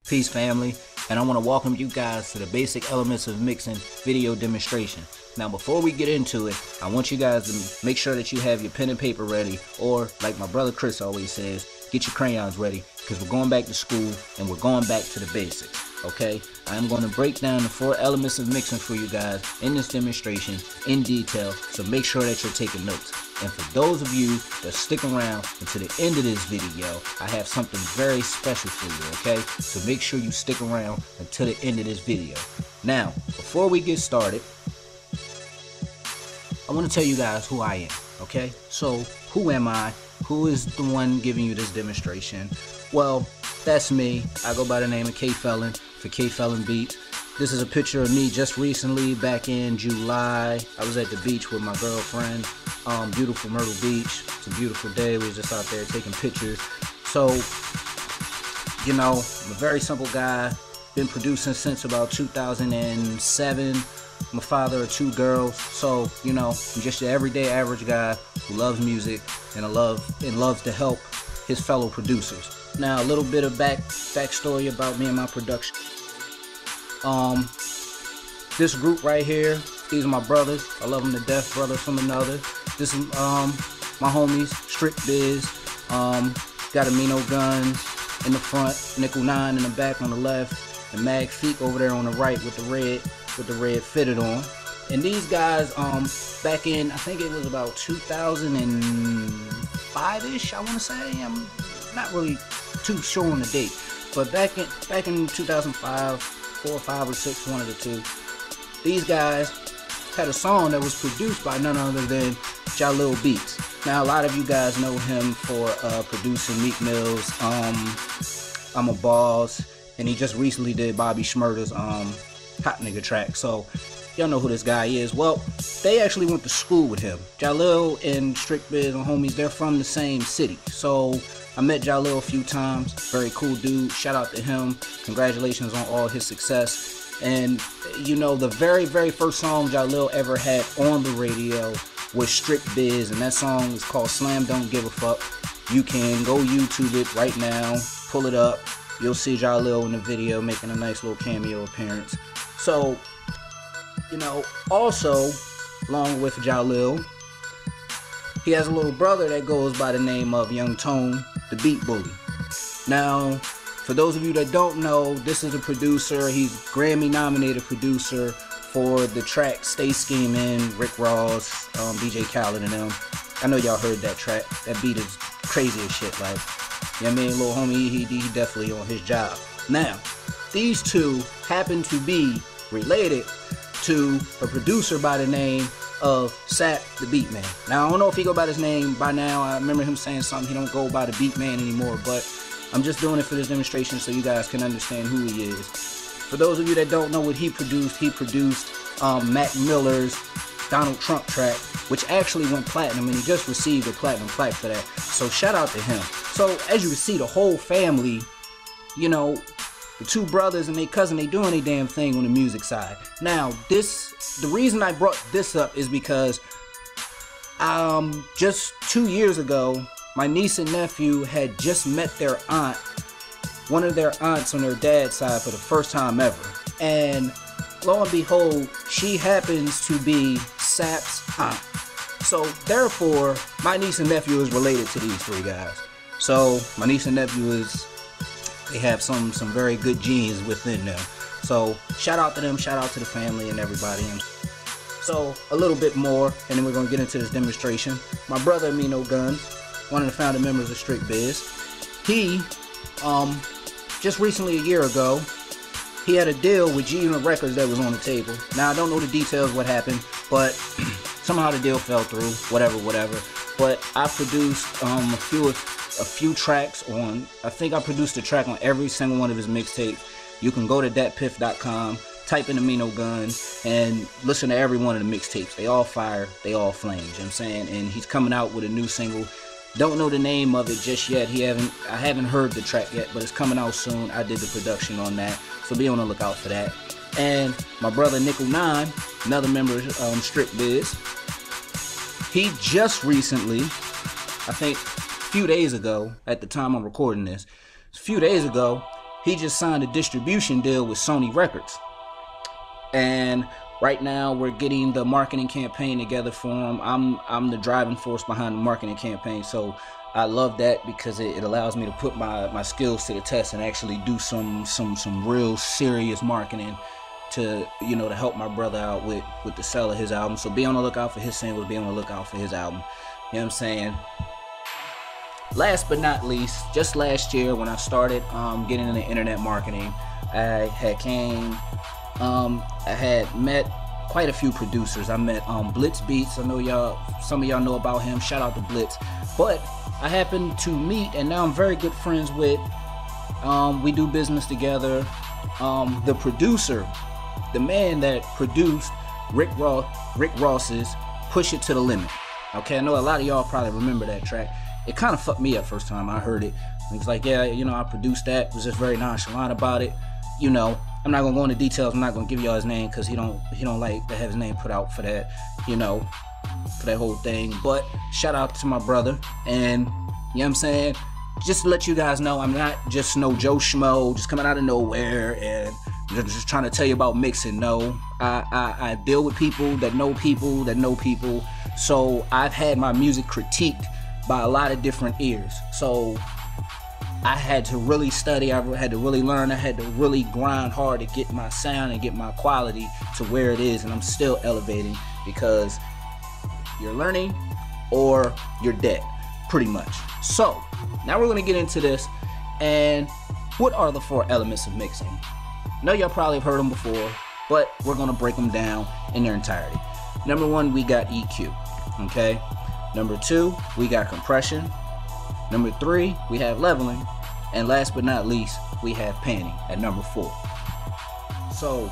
Peace family, and I want to welcome you guys to the basic elements of mixing video demonstration. Now before we get into it, I want you guys to make sure that you have your pen and paper ready, or like my brother Chris always says, get your crayons ready, because we're going back to school and we're going back to the basics. Okay, I'm going to break down the 4 elements of mixing for you guys in this demonstration in detail, so make sure that you're taking notes. And for those of you that stick around until the end of this video, I have something very special for you, okay? So make sure you stick around until the end of this video. Now, before we get started, I want to tell you guys who I am, okay? So, who am I? Who is the one giving you this demonstration? Well, that's me. I go by the name of K-Felon for K-Felon Beats. This is a picture of me just recently, back in July. I was at the beach with my girlfriend. Beautiful Myrtle Beach. It's a beautiful day. We were just out there taking pictures. So, you know, I'm a very simple guy. Been producing since about 2007. I'm a father of 2 girls. So, you know, I'm just an everyday average guy who loves music and loves to help his fellow producers. Now, a little bit of backstory about me and my production. This group right here, these are my brothers. I love them to death, brothers from another. This is my homies, Strict Biz. Got Amino Guns in the front, Nickel 9 in the back on the left, and Mag Feek over there on the right with the red fitted on. And these guys, back in, I think it was about 2005-ish, I want to say. I'm not really too sure on the date, but back in 2005, 4 or 5 or 6, one of the two, these guys had a song that was produced by none other than Jalil Beats. Now, a lot of you guys know him for producing Meek Mill's I'm a Boss, and he just recently did Bobby Shmurda's Hot Nigga track. So y'all know who this guy is. Well, they actually went to school with him. Jalil and Strict Biz and homies, they're from the same city. So I met Jalil a few times. Very cool dude. Shout out to him. Congratulations on all his success. And you know, the very first song Jalil ever had on the radio was Strict Biz, and that song is called Slam Don't Give a Fuck. You can go YouTube it right now, pull it up. You'll see Jalil in the video making a nice little cameo appearance. So, you know, also, along with Jalil, he has a little brother that goes by the name of Young Tone, the Beat Bully. Now, for those of you that don't know, this is a producer. He's Grammy nominated producer for the track Stay Schemin', Rick Ross, DJ Khaled and them. I know y'all heard that track. That beat is crazy as shit. Like, you know what I mean? Little homie, he definitely on his job. Now, these two happen to be related to a producer by the name of Sap the Beat Man. Now, I don't know if he go by his name by now. I remember him saying something. He don't go by the Beat Man anymore, but I'm just doing it for this demonstration so you guys can understand who he is. For those of you that don't know what he produced Mac Miller's Donald Trump track, which actually went platinum, and he just received a platinum plaque for that. So shout out to him. So as you can see, the whole family, you know, the 2 brothers and their cousin, they doing their damn thing on the music side. Now, the reason I brought this up is because just 2 years ago, my niece and nephew had just met their aunt, one of their aunts on their dad's side, for the first time ever. And lo and behold, she happens to be Sap's aunt. So therefore, my niece and nephew is related to these 3 guys. So my niece and nephew they have some very good genes within them. So shout out to them, shout out to the family and everybody. So a little bit more, and then we're gonna get into this demonstration. My brother Amino Guns, one of the founding members of Strict Biz, he just recently, a year ago, he had a deal with G-Unit Records that was on the table. Now, I don't know the details what happened, but somehow the deal fell through, whatever. But I produced a few tracks on, I think I produced a track on every single one of his mixtapes. You can go to datpiff.com, type in Amino Guns, and listen to every one of the mixtapes. They all fire, they all flame, you know what I'm saying? And he's coming out with a new single. Don't know the name of it just yet. I haven't heard the track yet, but it's coming out soon. I did the production on that, so be on the lookout for that. And my brother Nickel 9, another member of Strict Biz, he just recently, I think a few days ago, at the time I'm recording this, a few days ago, he just signed a distribution deal with Sony Records. And right now we're getting the marketing campaign together for him. I'm the driving force behind the marketing campaign, so I love that because it allows me to put my skills to the test and actually do some real serious marketing to, you know, to help my brother out with the sale of his album. So be on the lookout for his singles, be on the lookout for his album. You know what I'm saying? Last but not least, just last year when I started getting into internet marketing, I had met quite a few producers. I met Blitz Beats. I know some of y'all know about him. Shout out to Blitz. But I happened to meet, and now I'm very good friends with, we do business together, the producer, the man that produced Rick Ross's Push It to the Limit. Okay, I know a lot of y'all probably remember that track. It kind of fucked me up first time I heard it. He was like, yeah, you know, I produced that. Was just very nonchalant about it. You know, I'm not gonna go into details. I'm not gonna give y'all his name because he don't like to have his name put out for that, you know, for that whole thing. But shout out to my brother, and you know what I'm saying? Just to let you guys know, I'm not just no Joe Schmo just coming out of nowhere and just trying to tell you about mixing. No, I deal with people that know people that know people. So I've had my music critiqued by a lot of different ears. So I had to really study, I had to really learn, I had to really grind hard to get my sound and get my quality to where it is, and I'm still elevating because you're learning or you're dead, pretty much. So now we're gonna get into this, and what are the 4 elements of mixing? I know y'all probably have heard them before, but we're gonna break them down in their entirety. Number 1, we got EQ, okay? Number 2, we got compression. Number 3, we have leveling. And last but not least, we have panning at number 4. So,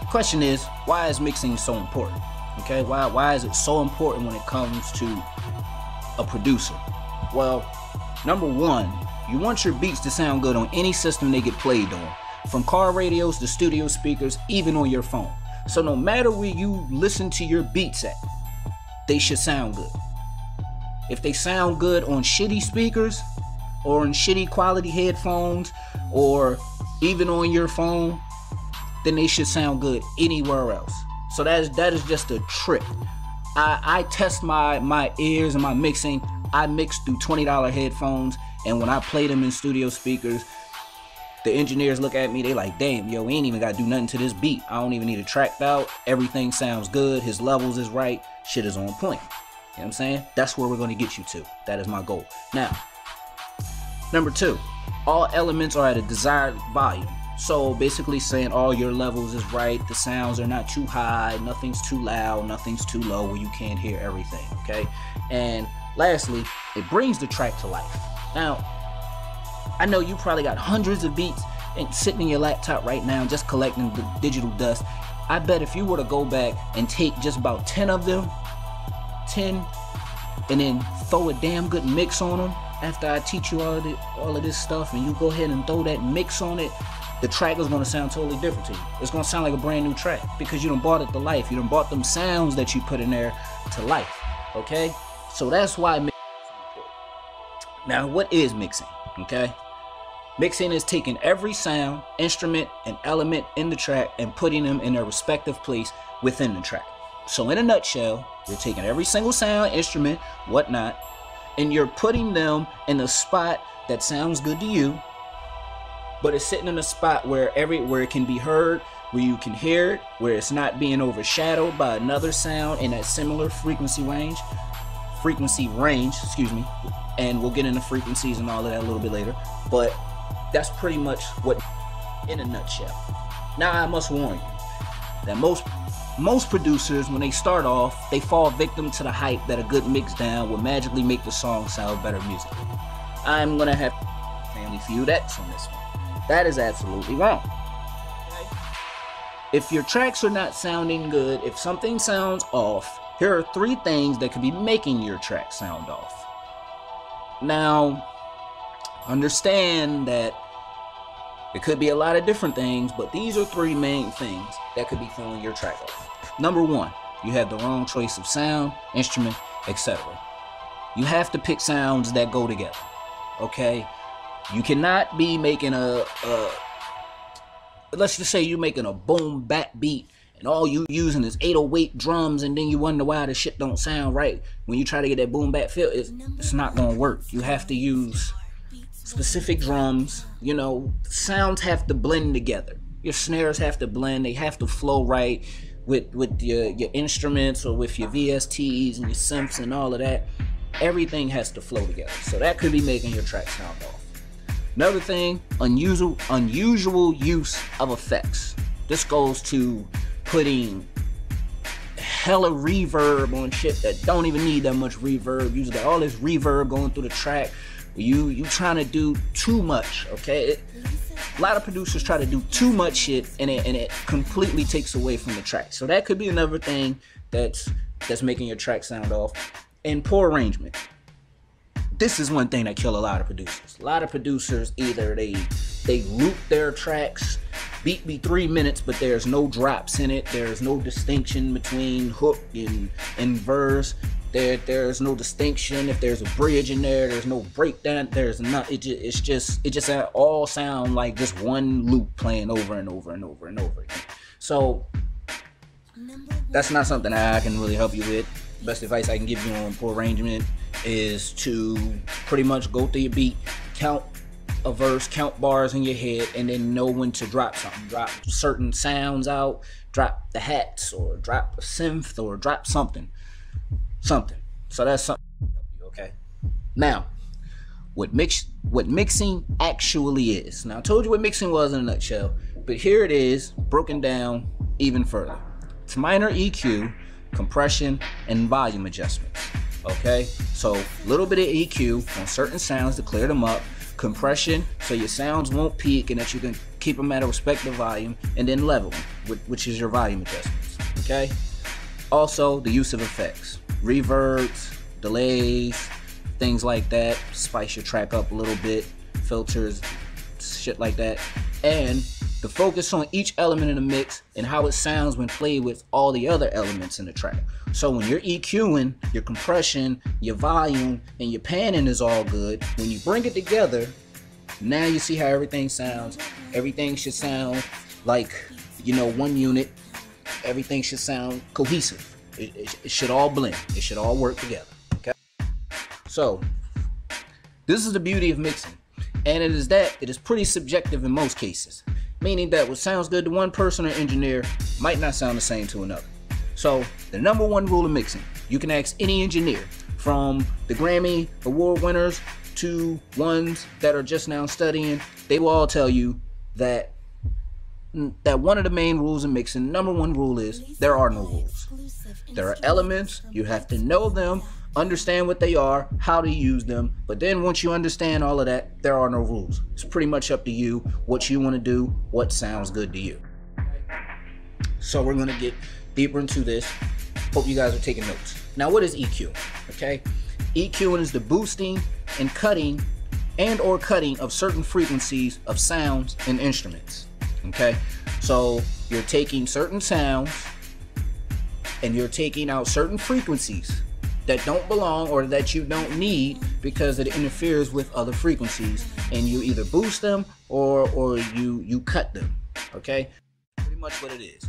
the question is, why is mixing so important? Okay, why is it so important when it comes to a producer? Well, number 1, you want your beats to sound good on any system they get played on. From car radios to studio speakers, even on your phone. So no matter where you listen to your beats at, they should sound good. If they sound good on shitty speakers or on shitty quality headphones or even on your phone, then they should sound good anywhere else. So that is just a trick. I test my ears and my mixing. I mix through $20 headphones, and when I play them in studio speakers, the engineers look at me, they like, damn, yo, we ain't even gotta do nothing to this beat. I don't even need it tracked out. Everything sounds good. His levels is right. Shit is on point. You know what I'm saying? That's where we're going to get you to. That is my goal. Now, number 2, all elements are at a desired volume. So basically saying all your levels is right, the sounds are not too high, nothing's too loud, nothing's too low where you can't hear everything, okay? And lastly, it brings the track to life. Now, I know you probably got hundreds of beats and sitting in your laptop right now just collecting the digital dust. I bet if you were to go back and take just about 10 of them, and then throw a damn good mix on them after I teach you all of this stuff, and you go ahead and throw that mix on it, the track is going to sound totally different to you. It's going to sound like a brand new track because you done brought it to life. You done brought them sounds that you put in there to life, okay? So that's why mixing is so important. Now, what is mixing, okay? Mixing is taking every sound, instrument, and element in the track and putting them in their respective place within the track. So in a nutshell, you're taking every single sound, instrument, whatnot, and you're putting them in a spot that sounds good to you, but it's sitting in a spot where it can be heard, where you can hear it, where it's not being overshadowed by another sound in that similar frequency range, excuse me, and we'll get into frequencies and all of that a little bit later, but that's pretty much what in a nutshell. Now I must warn you that most producers, when they start off, they fall victim to the hype that a good mix down will magically make the song sound better musically. I'm gonna have Family Feud X on this one. That is absolutely wrong. Okay? If your tracks are not sounding good, if something sounds off, here are 3 things that could be making your track sound off. Now, understand that it could be a lot of different things, but these are 3 main things that could be throwing your track off. Number 1, you have the wrong choice of sound, instrument, etc. You have to pick sounds that go together, okay? You cannot be making let's just say you're making a boom bap beat and all you using is 808 drums, and then you wonder why the shit don't sound right. When you try to get that boom bap feel, it's not gonna work. You have to use specific drums. You know, sounds have to blend together. Your snares have to blend. They have to flow right with your instruments, or with your VSTs and your synths and all of that. Everything has to flow together. So that could be making your track sound off. Another thing, unusual use of effects. This goes to putting hella reverb on shit that don't even need that much reverb. You just got all this reverb going through the track. You trying to do too much, okay? A lot of producers try to do too much shit, and it completely takes away from the track. So that could be another thing that's making your track sound off. And poor arrangement. This is one thing that kill a lot of producers. A lot of producers, either they loop their tracks, beat be 3 minutes, but there's no drops in it. There's no distinction between hook and verse. There's no distinction. If there's a bridge in there, there's no breakdown. There's not. It just all sound like just one loop playing over and over and over and over again. So that's not something that I can really help you with. Best advice I can give you on poor arrangement is to pretty much go through your beat, count a verse, count bars in your head, and then know when to drop something. Drop certain sounds out, drop the hats, or drop a synth, or drop something. So that's something, okay? Now, what mixing actually is. Now, I told you what mixing was in a nutshell, but here it is broken down even further. It's minor EQ, compression, and volume adjustments. Okay, so a little bit of EQ on certain sounds to clear them up, compression so your sounds won't peak and that you can keep them at a respective volume, and then level, which is your volume adjustments. Okay, also the use of effects, reverbs, delays, things like that, spice your track up a little bit, filters, shit like that, and the focus on each element in the mix and how it sounds when played with all the other elements in the track. So when you're EQing, your compression, your volume, and your panning is all good, when you bring it together, now you see how everything sounds. Everything should sound like, you know, one unit. Everything should sound cohesive. It should all blend. It should all work together. Okay? So this is the beauty of mixing. And it is pretty subjective in most cases. Meaning that what sounds good to one person or engineer might not sound the same to another. So the number one rule of mixing, you can ask any engineer, from the Grammy Award winners to ones that are just now studying, they will all tell you that one of the main rules of mixing, number one rule is there are no rules. There are elements, you have to know them, understand what they are, how to use them, but then once you understand all of that, there are no rules. It's pretty much up to you what you want to do, what sounds good to you. So we're going to get deeper into this. Hope you guys are taking notes. Now, what is EQ? Okay, EQing is the boosting and cutting or cutting of certain frequencies of sounds and instruments. Okay, so you're taking certain sounds and you're taking out certain frequencies that don't belong or that you don't need because it interferes with other frequencies, and you either boost them or you cut them. Okay, pretty much what it is.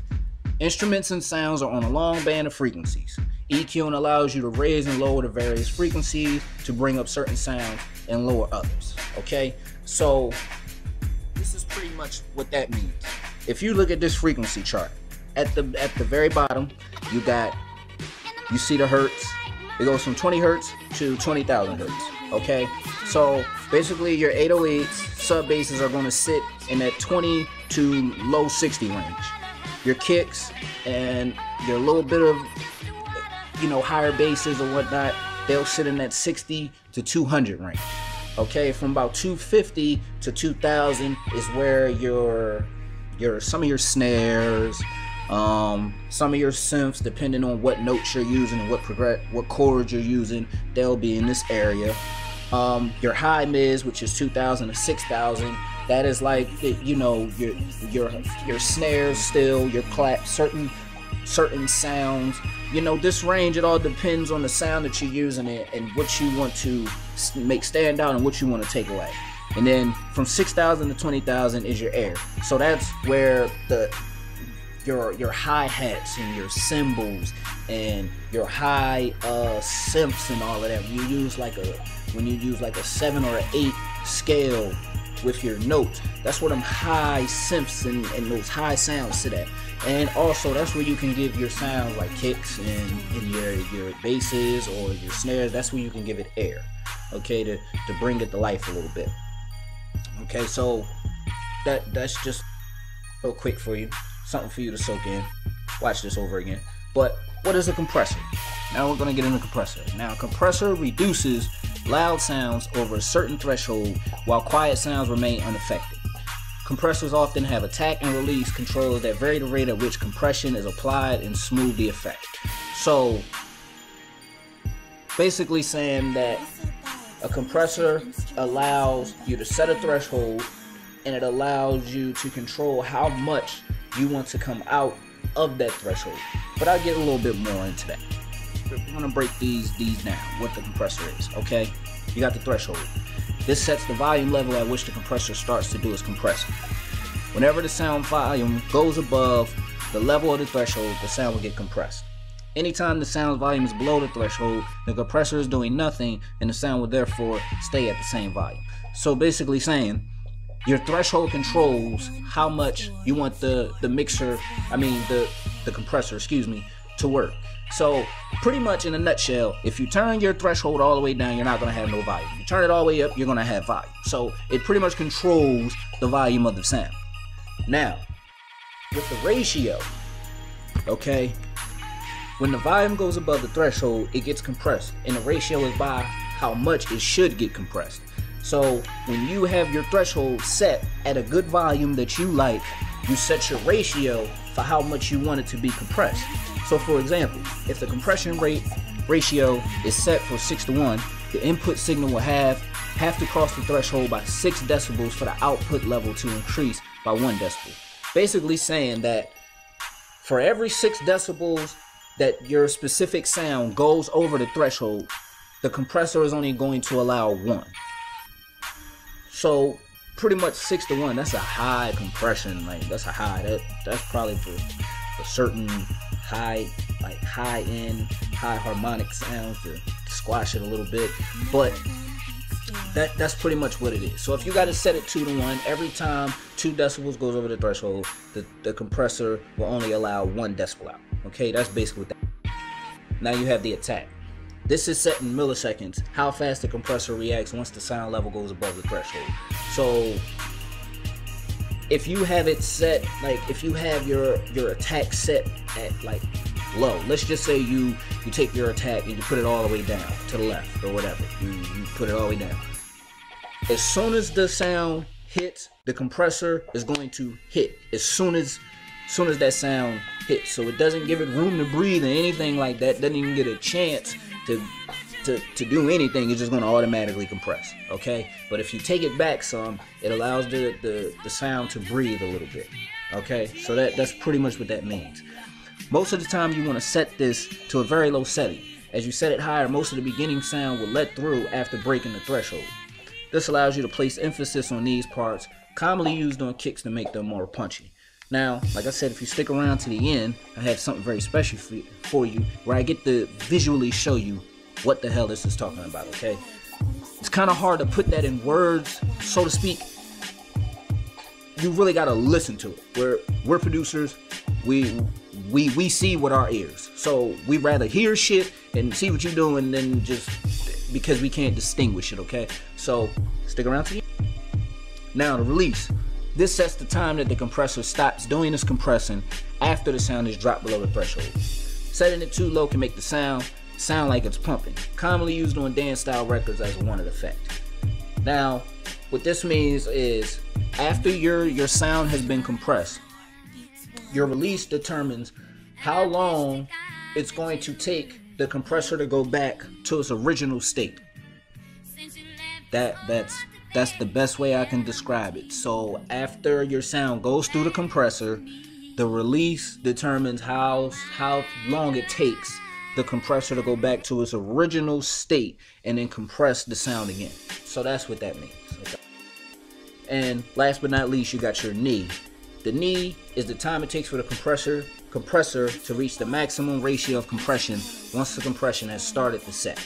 Instruments and sounds are on a long band of frequencies. EQing allows you to raise and lower the various frequencies to bring up certain sounds and lower others. Okay, so this is pretty much what that means. If you look at this frequency chart, at the very bottom, you see the hertz. It goes from 20 hertz to 20,000 hertz. Okay, so basically your 808s, sub basses are going to sit in that 20 to low 60 range. Your kicks and your little bit of, you know, higher basses or whatnot, they'll sit in that 60 to 200 range. Okay, from about 250 to 2000 is where your some of your snares, some of your synths, depending on what notes you're using and what chords you're using, they'll be in this area. Your high mids, which is 2000 to 6000, that is like, you know, your snares still, your claps, certain sounds. You know, this range, it all depends on the sound that you're using and what you want to make stand out and what you want to take away. And then from 6,000 to 20,000 is your air. So that's where your hi-hats and your cymbals and your high synths and all of that. When you use like a 7 or an 8 scale with your notes, that's where them high synths and those high sounds sit at. And also that's where you can give your sounds like kicks and your basses or your snares. That's where you can give it air, okay, to bring it to life a little bit. Okay, so that's just real quick for you, something for you to soak in. Watch this over again. But what is a compressor? Now we're going to get into compressor. Now, a compressor reduces loud sounds over a certain threshold while quiet sounds remain unaffected. Compressors often have attack and release controls that vary the rate at which compression is applied and smooth the effect. So basically saying that a compressor allows you to set a threshold, and it allows you to control how much you want to come out of that threshold. But I'll get a little bit more into that. We're going to break these down, what the compressor is, okay? You got the threshold. This sets the volume level at which the compressor starts to do its compressing. Whenever the sound volume goes above the level of the threshold, the sound will get compressed. Anytime the sound volume is below the threshold, the compressor is doing nothing, and the sound will therefore stay at the same volume. So basically saying, your threshold controls how much you want the compressor, to work. So pretty much in a nutshell, if you turn your threshold all the way down, you're not going to have no volume. You turn it all the way up, you're going to have volume. So it pretty much controls the volume of the sound. Now, with the ratio, okay, when the volume goes above the threshold, it gets compressed, and the ratio is by how much it should get compressed. So when you have your threshold set at a good volume that you like, you set your ratio for how much you want it to be compressed. So for example, if the compression ratio is set for 6:1, the input signal will have to cross the threshold by 6 decibels for the output level to increase by 1 decibel. Basically saying that for every 6 decibels that your specific sound goes over the threshold, the compressor is only going to allow 1. So pretty much 6:1, that's a high compression, like that's probably for certain high end, high harmonic sounds to squash it a little bit, but that's pretty much what it is. So if you got to set it 2:1, every time 2 decibels goes over the threshold, the compressor will only allow 1 decibel out. Okay, that's basically what that. Now you have the attack. This is set in milliseconds, how fast the compressor reacts once the sound level goes above the threshold. So if you have it set, like if you have your attack set at like low, let's just say you take your attack and you put it all the way down to the left or whatever, you put it all the way down. As soon as the sound hits, the compressor is going to hit as soon as that sound hits. So it doesn't give it room to breathe or anything like that. Doesn't even get a chance to do anything. It's just going to automatically compress. Okay, but if you take it back some, it allows the sound to breathe a little bit. Okay, so that's pretty much what that means. Most of the time you want to set this to a very low setting. As you set it higher, most of the beginning sound will let through after breaking the threshold. This allows you to place emphasis on these parts, commonly used on kicks to make them more punchy. Now, like I said, if you stick around to the end, I have something very special for you where I get to visually show you what the hell this is talking about, okay? It's kind of hard to put that in words, so to speak. You really got to listen to it. We're producers. We see with our ears. So we rather hear shit and see what you're doing than just because we can't distinguish it, okay? So stick around to the end. Now, the release. This sets the time that the compressor stops doing its compressing after the sound is dropped below the threshold. Setting it too low can make the sound like it's pumping, commonly used on dance style records as a wanted effect. Now, what this means is after your sound has been compressed, your release determines how long it's going to take the compressor to go back to its original state. That's the best way I can describe it. So after your sound goes through the compressor, the release determines how long it takes the compressor to go back to its original state and then compress the sound again. So that's what that means. Okay. And last but not least, you got your knee. The knee is the time it takes for the compressor to reach the maximum ratio of compression once the compression has started the set.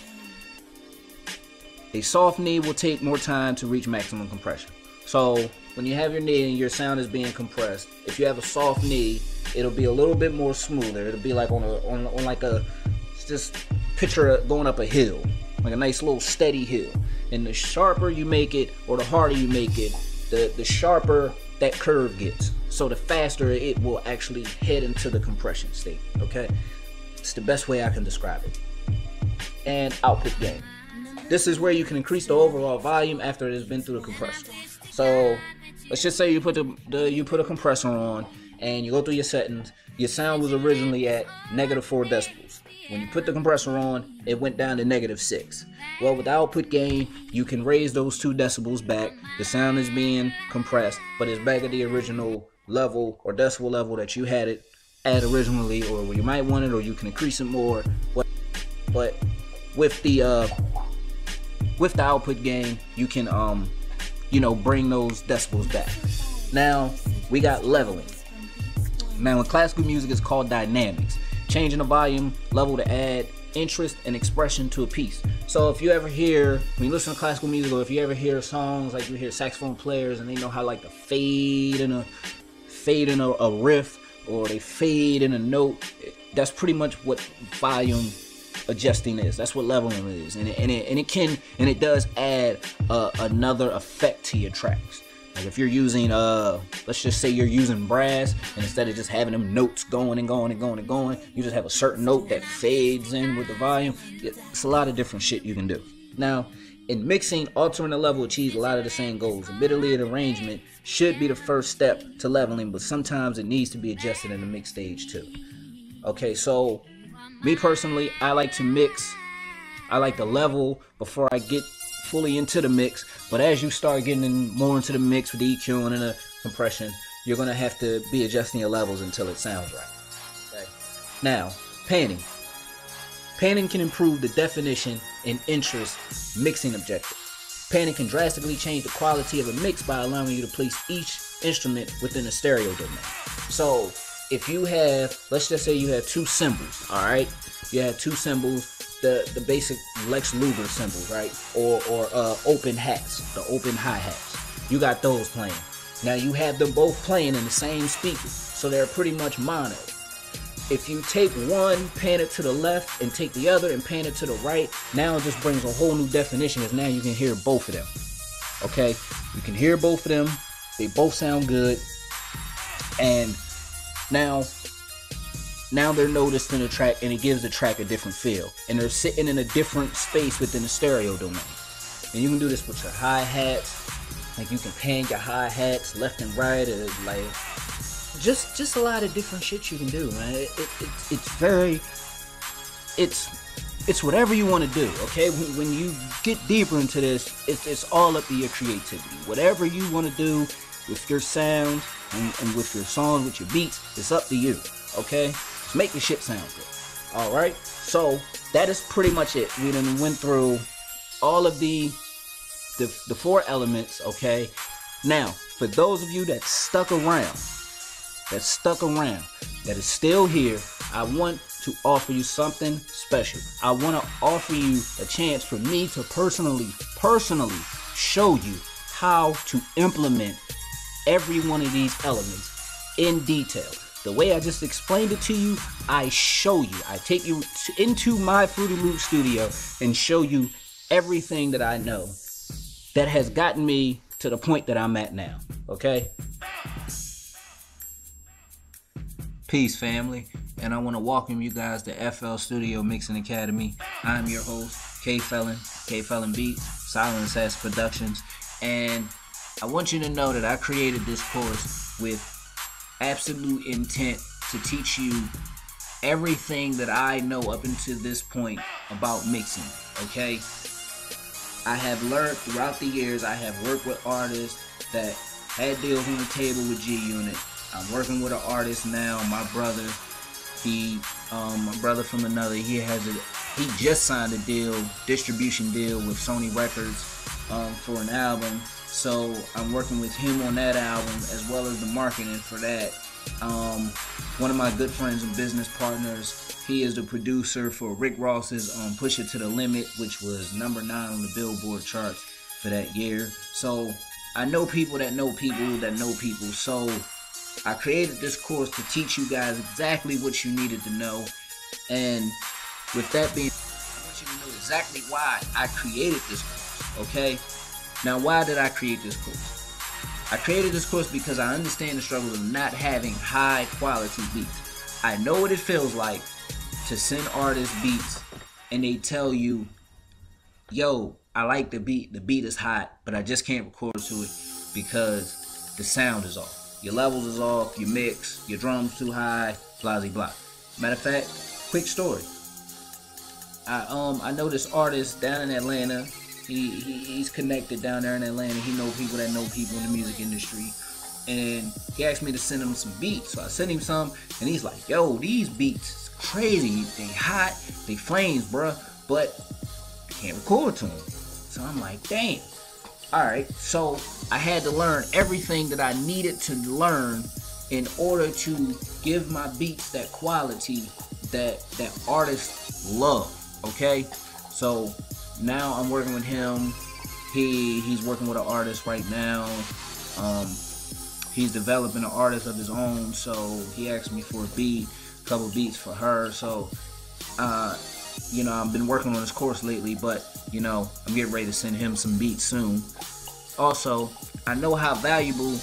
A soft knee will take more time to reach maximum compression. So when you have your knee and your sound is being compressed, if you have a soft knee, it'll be a little bit more smoother. It'll be like on like a, just picture going up a hill, like a nice little steady hill. And the sharper you make it, or the harder you make it, the sharper that curve gets. So the faster it will actually head into the compression state, okay? It's the best way I can describe it. And output gain. This is where you can increase the overall volume after it has been through the compressor. So let's just say you put a compressor on and you go through your settings. Your sound was originally at -4 decibels. When you put the compressor on, it went down to -6. Well, with the output gain, you can raise those 2 decibels back. The sound is being compressed, but it's back at the original level or decibel level that you had it at originally, or you might want it, or you can increase it more. But with the output gain, you can bring those decibels back. Now we got leveling. Now in classical music, it's called dynamics. Changing the volume level to add interest and expression to a piece. So if you ever hear, when you listen to classical music, or if you ever hear songs, like you hear saxophone players and they know how like to fade in a riff, or they fade in a note, that's pretty much what volume adjusting is. That's what leveling is, and it does add another effect to your tracks. Like if you're using let's just say you're using brass, and instead of just having them notes going and going and going and going, you just have a certain note that fades in with the volume. It's a lot of different shit you can do. Now in mixing, altering the level achieves a lot of the same goals. Admittedly, an arrangement should be the first step to leveling, but sometimes it needs to be adjusted in the mix stage too. Okay, so me personally, I like to mix. I like to level before I get fully into the mix. But as you start getting more into the mix with the EQing and the compression, you're gonna have to be adjusting your levels until it sounds right. Okay. Now, panning. Panning can improve the definition and interest mixing objective. Panning can drastically change the quality of a mix by allowing you to place each instrument within a stereo domain. So if you have, let's just say you have 2 cymbals, all right? You have 2 cymbals, the basic Lex Luger cymbals, right? Or open hats, the open hi-hats. You got those playing. Now you have them both playing in the same speaker, so they're pretty much mono. If you take one, pan it to the left, and take the other and pan it to the right, now it just brings a whole new definition, because now you can hear both of them. Okay? You can hear both of them. They both sound good. And now they're noticed in the track, and it gives the track a different feel. And they're sitting in a different space within the stereo domain. And you can do this with your hi-hats. Like you can pan your hi-hats left and right, or like just a lot of different shit you can do, man. It's whatever you want to do, okay? When you get deeper into this, it's all up to your creativity. Whatever you want to do with your sound and with your songs, with your beats, it's up to you, okay? Just make the shit sound good. All right? So that is pretty much it. We done went through all of the 4 elements, okay? Now, for those of you that stuck around, that is still here, I want to offer you something special. I want to offer you a chance for me to personally show you how to implement every one of these elements in detail. The way I just explained it to you, I show you. I take you into my Fruity Loop studio and show you everything that I know that has gotten me to the point that I'm at now, okay? Peace, family, and I want to welcome you guys to FL Studio Mixing Academy. I'm your host, K-Felon, K-Felon Beats, Silent Assassin Productions, and I want you to know that I created this course with absolute intent to teach you everything that I know up until this point about mixing, okay? I have learned throughout the years. I have worked with artists that had deals on the table with G-Unit. I'm working with an artist now, my brother. My brother from another. He just signed a distribution deal with Sony Records for an album. So I'm working with him on that album as well as the marketing for that. One of my good friends and business partners, he is the producer for Rick Ross's Push It to the Limit, which was #9 on the Billboard charts for that year. So I know people that know people that know people. So I created this course to teach you guys exactly what you needed to know. And with that being, I want you to know exactly why I created this course, okay? Now, why did I create this course? I created this course because I understand the struggle of not having high quality beats. I know what it feels like to send artists beats and they tell you, yo, I like the beat is hot, but I just can't record to it because the sound is off. Your levels is off, your mix, your drums too high, blah, blah, blah. Matter of fact, quick story. I know this artist down in Atlanta. He's connected down there in Atlanta. He know people that know people in the music industry. And he asked me to send him some beats. So I sent him some, and he's like, yo, these beats is crazy. They hot, they flames, bruh, but can't record to them. So I'm like, damn. Alright, so I had to learn everything that I needed to learn in order to give my beats that quality that artists love, okay? So now I'm working with him. He's working with an artist right now. He's developing an artist of his own, so he asked me for a couple beats for her. So you know, I've been working on this course lately, but you know, I'm getting ready to send him some beats soon. Also, I know how valuable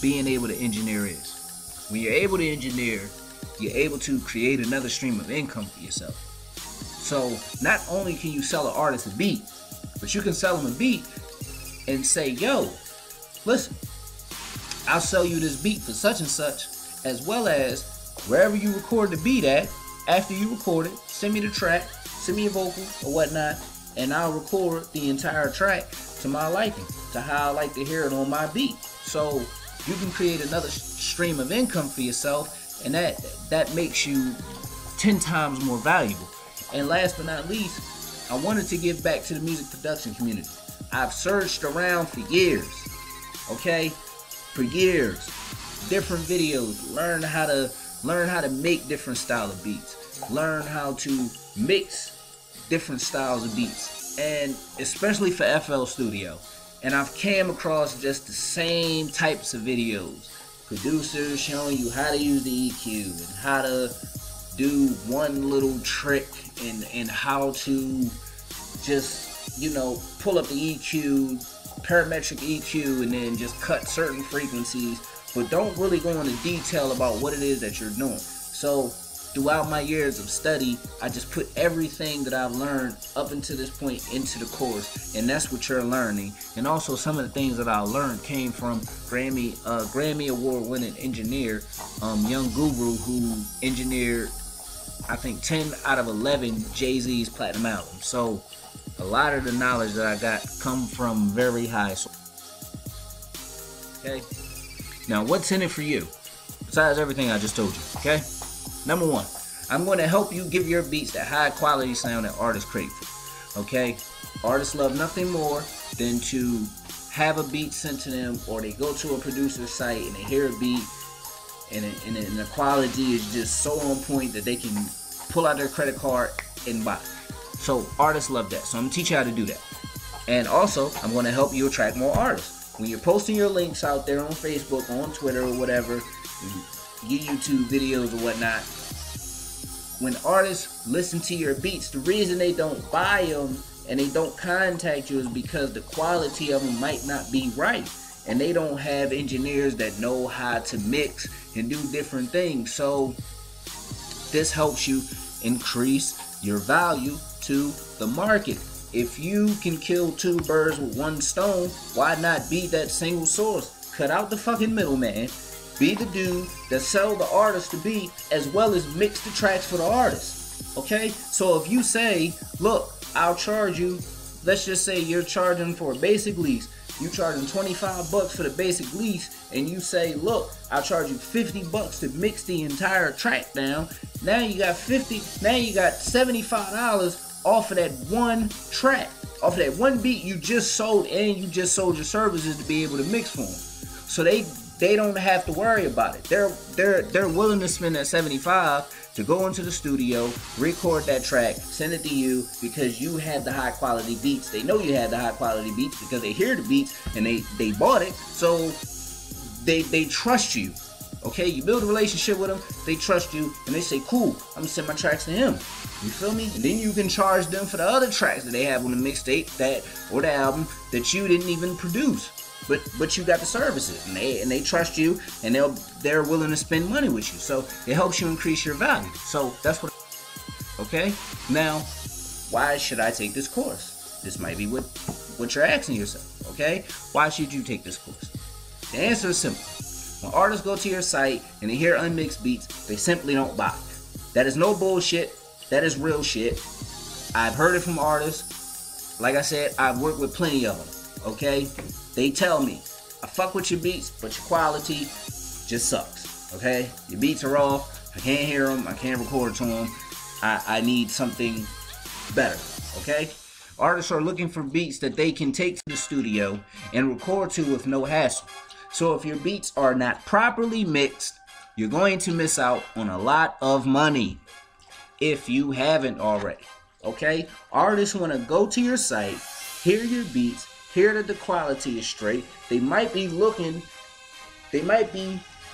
being able to engineer is. When you're able to engineer, you're able to create another stream of income for yourself. So not only can you sell an artist a beat, but you can sell him a beat and say, yo, listen, I'll sell you this beat for such and such, as well as wherever you record the beat at, after you record it, send me the track, send me a vocal or whatnot, and I'll record the entire track to my liking, to how I like to hear it on my beat. So you can create another stream of income for yourself, and that makes you 10 times more valuable. And last but not least, I wanted to give back to the music production community. I've searched around for years, okay? For years, different videos, learn how to make different style of beats, learn how to mix different styles of beats, and especially for FL Studio. And I've came across just the same types of videos. Producers showing you how to use the EQ and how to do one little trick and how to just, you know, pull up the EQ, parametric EQ, and then just cut certain frequencies, but don't really go into detail about what it is that you're doing. So throughout my years of study, I just put everything that I've learned up until this point into the course, and that's what you're learning. And also some of the things that I learned came from Grammy award-winning engineer, Young Guru, who engineered, I think, 10 out of 11 Jay-Z's platinum albums. So a lot of the knowledge that I got come from very high sources. Okay? Now, what's in it for you? Besides everything I just told you, okay? Number one, I'm going to help you give your beats that high quality sound that artists crave for. Okay? Artists love nothing more than to have a beat sent to them, or they go to a producer's site and they hear a beat and the quality is just so on point that they can pull out their credit card and buy. So artists love that. So I'm going to teach you how to do that. And also, I'm going to help you attract more artists. When you're posting your links out there on Facebook, on Twitter, or whatever, your YouTube videos or whatnot, when artists listen to your beats, the reason they don't buy them and they don't contact you is because the quality of them might not be right, and they don't have engineers that know how to mix and do different things. So this helps you increase your value to the market. If you can kill two birds with one stone, why not be that single source? Cut out the fucking middleman. Be the dude that sell the artist the beat, as well as mix the tracks for the artist. Okay? So if you say, look, I'll charge you, let's just say you're charging for a basic lease. You charging $25 for the basic lease, and you say, look, I'll charge you $50 to mix the entire track down. Now you got $75 off of that one track. off of that one beat you just sold, and you just sold your services to be able to mix for them. So they don't have to worry about it. They're willing to spend that $75 to go into the studio, record that track, send it to you because you had the high quality beats. They know you had the high quality beats because they hear the beats and they bought it. So they trust you. Okay, you build a relationship with them, they trust you, and they say, cool, I'm gonna send my tracks to him. You feel me? And then you can charge them for the other tracks that they have on the mixtape or the album that you didn't even produce. But you got the services, and they trust you, and they're willing to spend money with you. So it helps you increase your value. So that's what. Okay. Now, why should I take this course? This might be what you're asking yourself. Okay. Why should you take this course? The answer is simple. When artists go to your site and they hear unmixed beats, they simply don't buy. That is no bullshit. That is real shit. I've heard it from artists. Like I said, I've worked with plenty of them. Okay. They tell me, I fuck with your beats, but your quality just sucks, okay? Your beats are off, I can't hear them, I can't record to them, I need something better, okay? Artists are looking for beats that they can take to the studio and record to with no hassle. So if your beats are not properly mixed, you're going to miss out on a lot of money if you haven't already, okay? Artists want to go to your site, hear your beats, hear that the quality is straight. They might be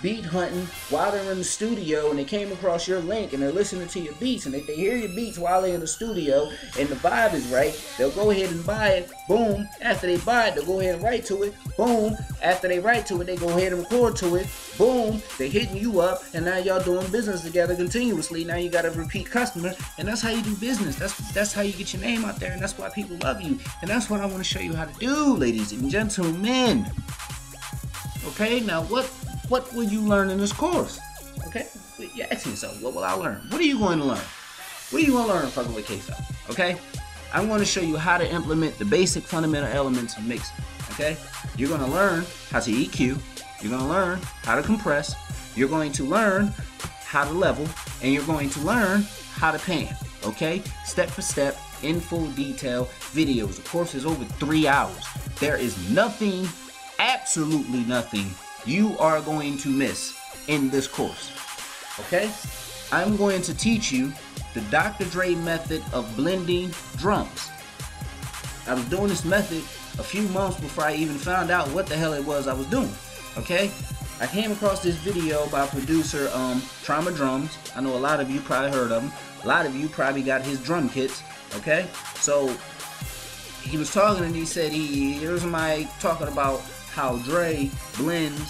beat hunting while they're in the studio and they came across your link and they're listening to your beats, and if they hear your beats while they're in the studio and the vibe is right, they'll go ahead and buy it. Boom. After they buy it, they'll go ahead and write to it. Boom. After they write to it, they go ahead and record to it. Boom. They're hitting you up, and now y'all doing business together continuously. Now you got a repeat customer, and that's how you do business. That's how you get your name out there, and that's why people love you. And that's what I want to show you how to do, ladies and gentlemen. Okay, now what will you learn in this course? Okay, you're asking yourself, what will I learn? What are you going to learn? What are you going to learn fucking with K-Felon? Okay, I'm going to show you how to implement the basic fundamental elements of mixing. Okay, you're going to learn how to EQ. You're going to learn how to compress. You're going to learn how to level, and you're going to learn how to pan. Okay, step for step, in full detail videos. The course is over 3 hours. There is nothing, absolutely nothing you are going to miss in this course. Okay? I'm going to teach you the Dr. Dre method of blending drums. I was doing this method a few months before I even found out what the hell it was I was doing. Okay? I came across this video by producer Trauma Drums. I know a lot of you probably heard of him. A lot of you probably got his drum kits. Okay? So he was talking and he said here's somebody talking about how Dre blends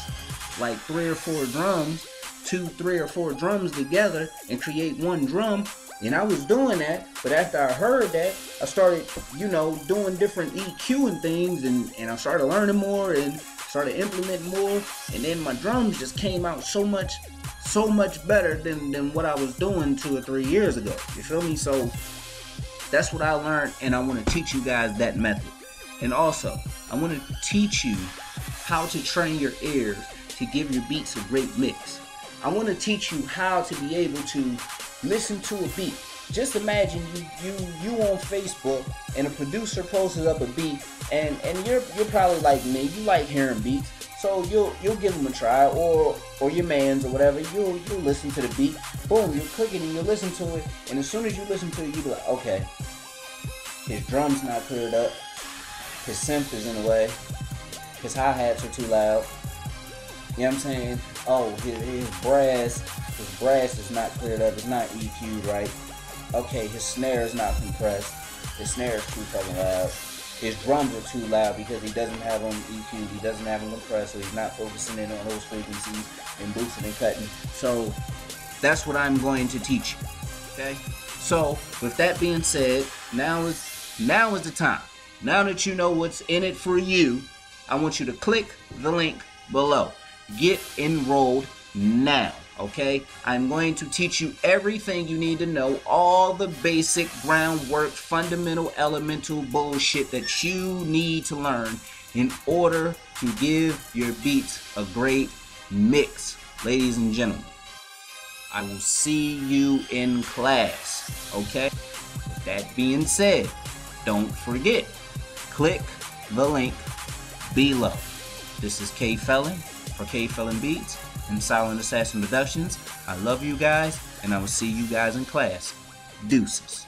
like 3 or 4 drums, 2, 3 or 4 drums together and create one drum. And I was doing that, but after I heard that, I started, doing different EQing things, and I started learning more and started implementing more, and then my drums just came out so much better than what I was doing 2 or 3 years ago. You feel me? So that's what I learned, and I want to teach you guys that method. And also, I want to teach you how to train your ears to give your beats a great mix. I want to teach you how to be able to listen to a beat. Just imagine you on Facebook and a producer posts up a beat, and you're probably like me, you like hearing beats, so you'll give them a try, or your man's or whatever. You'll listen to the beat, boom, you'll click it and you'll listen to it, and as soon as you listen to it, you'll be like, okay, his drum's not cleared up, his synth is in the way, his hi-hats are too loud. You know what I'm saying? Oh, his brass is not cleared up, it's not EQ'd right. Okay, his snare is not compressed, his snare is too fucking loud. His drums are too loud because he doesn't have them EQ'd, he doesn't have them compressed, so he's not focusing in on those frequencies and boosting and cutting. So that's what I'm going to teach you. Okay? So with that being said, now is the time. Now that you know what's in it for you, I want you to click the link below. Get enrolled now, okay? I'm going to teach you everything you need to know, all the basic groundwork, fundamental, elemental bullshit that you need to learn in order to give your beats a great mix, ladies and gentlemen. I will see you in class, okay? With that being said, don't forget, click the link below. This is K-Felon for K-Felon Beats and Silent Assassin Productions. I love you guys, and I will see you guys in class. Deuces.